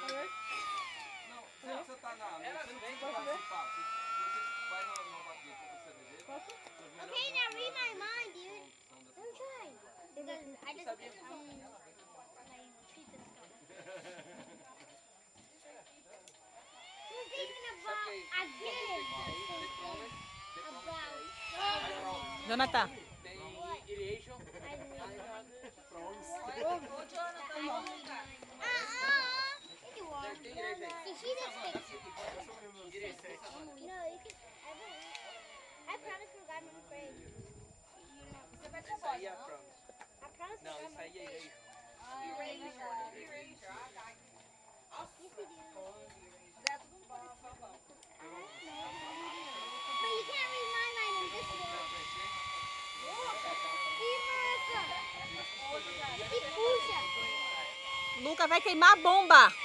Não, se você tá na... Você não tem que participar. Você vai no bagulho pra você beber. Okay, now read my mind, dude. I'm trying. Because I just treat this guy. Who's even about I get about Jonathan. You are. So she just thinks no, you can. I promise for God, I'm afraid. Isso aí é pronto. I promise for Não, God, isso I'm aí é afraid. erasure. Yes, you do. But you can't read my mind in this world. E puxa. Luca vai queimar a bomba.